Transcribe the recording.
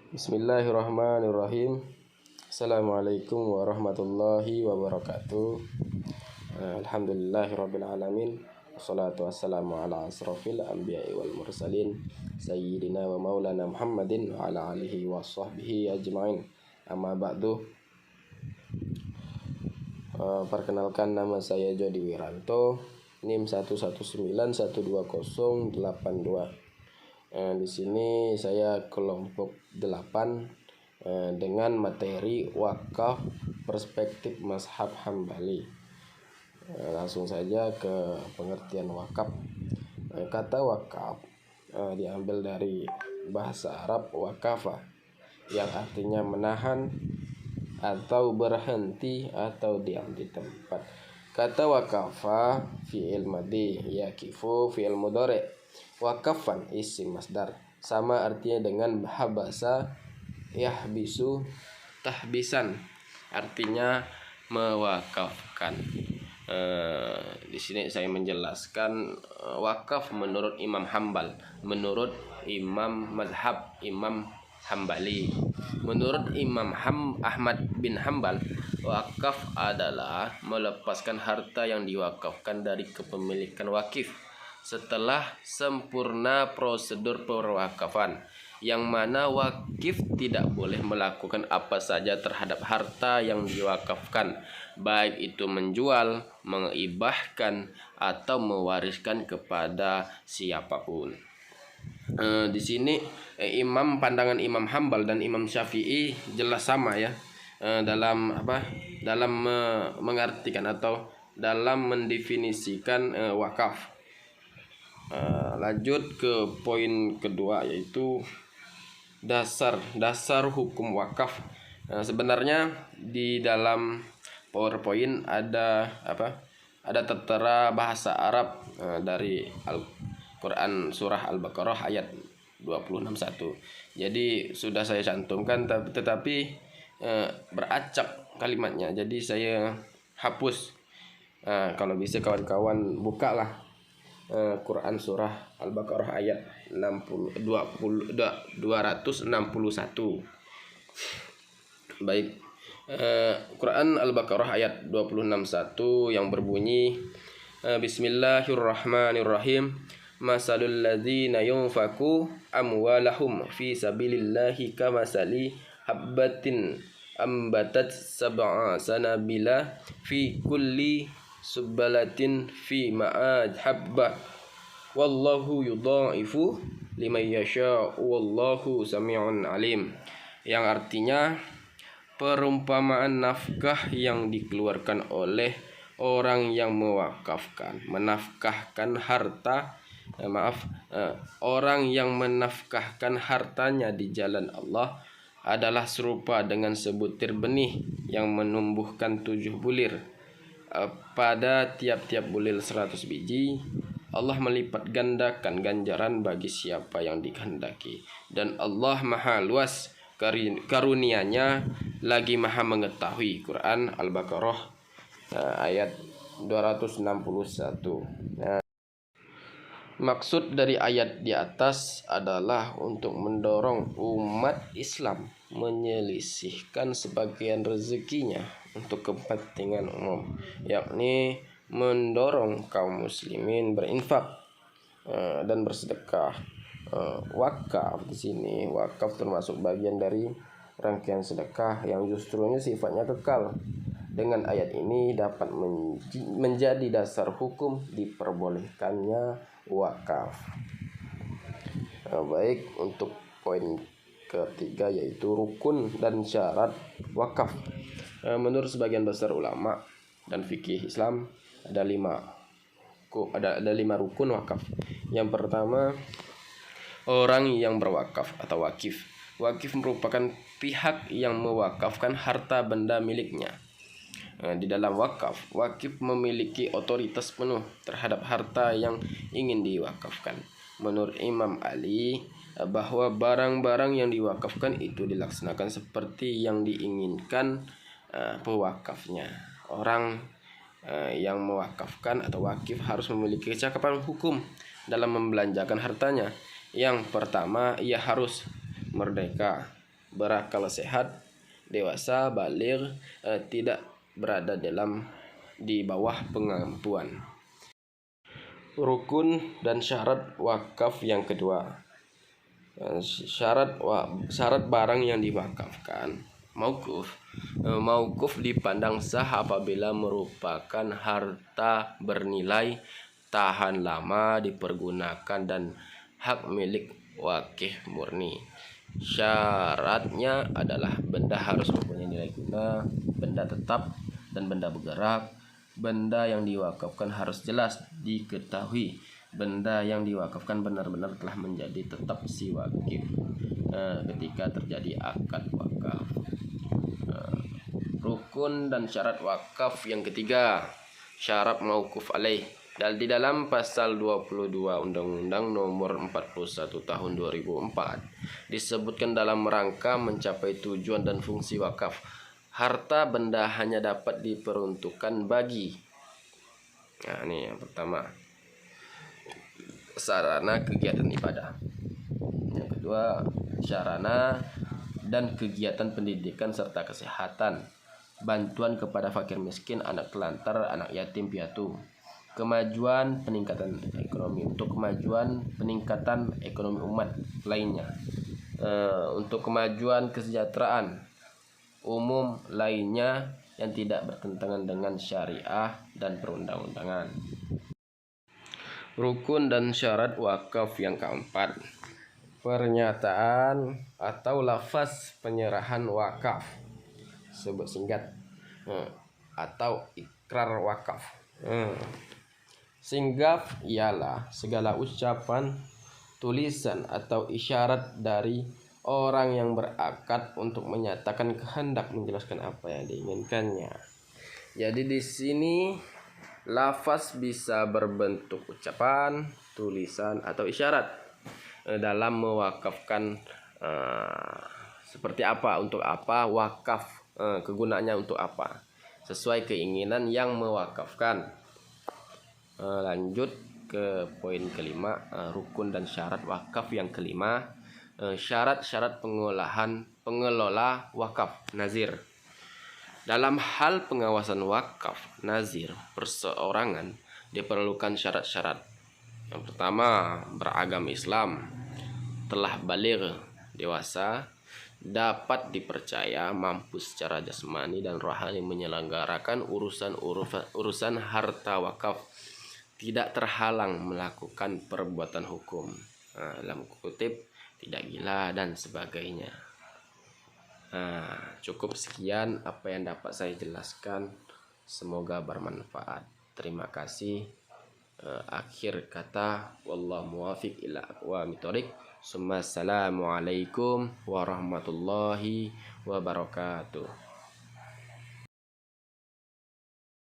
Bismillahirrahmanirrahim. Assalamualaikum warahmatullahi wabarakatuh. Alhamdulillahirabbil alamin. Wassalatu wassalamu ala asrofil anbiya'i wal mursalin sayyidina wa maulana Muhammadin wa ala alihi wa sahbihi ajma'in. Amma ba'du. Perkenalkan, nama saya Jody Wiranto, NIM 1191208 2. Di sini saya kelompok 8 dengan materi wakaf perspektif mazhab Hambali. Langsung saja ke pengertian wakaf. Kata wakaf diambil dari bahasa Arab wakafa, yang artinya menahan atau berhenti atau diam di tempat. Kata wakafa fi'il madhi, yakifu fi'il mudhari'. Wakafan isim masdar, sama artinya dengan habasa yahbisu tahbisan, artinya mewakafkan. Di sini saya menjelaskan wakaf menurut Imam Hambal, menurut Imam Mazhab Imam Hambali. Menurut Imam Ahmad bin Hambal, wakaf adalah melepaskan harta yang diwakafkan dari kepemilikan wakif setelah sempurna prosedur perwakafan, yang mana wakif tidak boleh melakukan apa saja terhadap harta yang diwakafkan, baik itu menjual, mengibahkan, atau mewariskan kepada siapapun. Di sini pandangan Imam Hambal dan Imam Syafi'i jelas sama ya, dalam mengartikan atau dalam mendefinisikan wakaf. Lanjut ke poin kedua, yaitu dasar hukum wakaf. Sebenarnya di dalam PowerPoint ada tertera bahasa Arab dari Al-Quran surah Al-Baqarah ayat 261. Jadi sudah saya cantumkan, tetapi beracak kalimatnya, jadi saya hapus. Kalau bisa kawan-kawan bukalah Quran surah Al-Baqarah ayat 261. Baik, Quran Al-Baqarah ayat 261 yang berbunyi, Bismillahirrahmanirrahim. Masalul ladzina yunfaku amwalahum fi sabilillahi kamasali habbatin ambatat sab'a sanabila fi kulli subbalatin fi ma'ad habba wallahu yudha'ifu liman yasha wallahu sami'un alim. Yang artinya, perumpamaan nafkah yang dikeluarkan oleh orang yang orang yang menafkahkan hartanya di jalan Allah adalah serupa dengan sebutir benih yang menumbuhkan 7 bulir. Pada tiap-tiap bulir 100 biji, Allah melipat gandakan ganjaran bagi siapa yang dikehendaki, dan Allah maha luas karunia-Nya lagi maha mengetahui. Quran Al-Baqarah ayat 261. Maksud dari ayat di atas adalah untuk mendorong umat Islam menyelisihkan sebagian rezekinya untuk kepentingan umum, yakni mendorong kaum muslimin berinfak dan bersedekah. Wakaf di sini, wakaf termasuk bagian dari rangkaian sedekah yang justrunya sifatnya kekal. Dengan ayat ini dapat menjadi dasar hukum diperbolehkannya wakaf. Baik, untuk poin ketiga, yaitu rukun dan syarat wakaf. Menurut sebagian besar ulama dan fikih Islam ada 5 rukun wakaf. Yang pertama, orang yang berwakaf atau wakif. Wakif merupakan pihak yang mewakafkan harta benda miliknya. Di dalam wakif memiliki otoritas penuh terhadap harta yang ingin diwakafkan. Menurut Imam Ali, bahwa barang-barang yang diwakafkan itu dilaksanakan seperti yang diinginkan pewakafnya. Orang yang mewakafkan atau wakif harus memiliki kecakapan hukum dalam membelanjakan hartanya. Yang pertama, ia harus merdeka berakal sehat, dewasa, baligh, tidak berada di bawah pengampuan. Rukun dan syarat wakaf yang kedua. Syarat barang yang diwakafkan. Mauquf dipandang sah apabila merupakan harta bernilai tahan lama dipergunakan dan hak milik wakih murni. Syaratnya adalah benda harus mempunyai nilai guna, benda tetap dan benda bergerak. Benda yang diwakafkan harus jelas diketahui. Benda yang diwakafkan benar-benar telah menjadi tetap si wakif ketika terjadi akad wakaf. Rukun dan syarat wakaf yang ketiga, syarat mauquf alaih. Dan di dalam pasal 22 Undang-Undang Nomor 41 Tahun 2004 disebutkan dalam rangka mencapai tujuan dan fungsi wakaf, harta benda hanya dapat diperuntukkan bagi, nah ini yang pertama, sarana kegiatan ibadah. Yang kedua, sarana dan kegiatan pendidikan serta kesehatan, bantuan kepada fakir miskin, anak telantar, anak yatim piatu, kemajuan peningkatan ekonomi, untuk kemajuan peningkatan ekonomi umat lainnya, untuk kemajuan kesejahteraan umum lainnya yang tidak bertentangan dengan syariah dan perundang-undangan. Rukun dan syarat wakaf yang keempat, pernyataan atau lafaz penyerahan wakaf, sebut singkat, atau ikrar wakaf. Singgaf ialah segala ucapan, tulisan atau isyarat dari orang yang berakad untuk menyatakan kehendak menjelaskan apa yang diinginkannya. Jadi di sini lafaz bisa berbentuk ucapan, tulisan atau isyarat dalam mewakafkan seperti apa, untuk apa wakaf, kegunaannya untuk apa, sesuai keinginan yang mewakafkan. Lanjut ke poin kelima, rukun dan syarat wakaf yang kelima, syarat-syarat pengelola wakaf nazir. Dalam hal pengawasan wakaf nazir perseorangan diperlukan syarat-syarat. Yang pertama, beragama Islam, telah baligh, dewasa, dapat dipercaya, mampu secara jasmani dan rohani menyelenggarakan urusan harta wakaf, tidak terhalang melakukan perbuatan hukum, dalam kutip tidak gila dan sebagainya. Cukup sekian apa yang dapat saya jelaskan, semoga bermanfaat. Terima kasih. Akhir kata, wallahu muwafiq ila aqwamit thoriq. Assalamualaikum warahmatullahi wabarakatuh.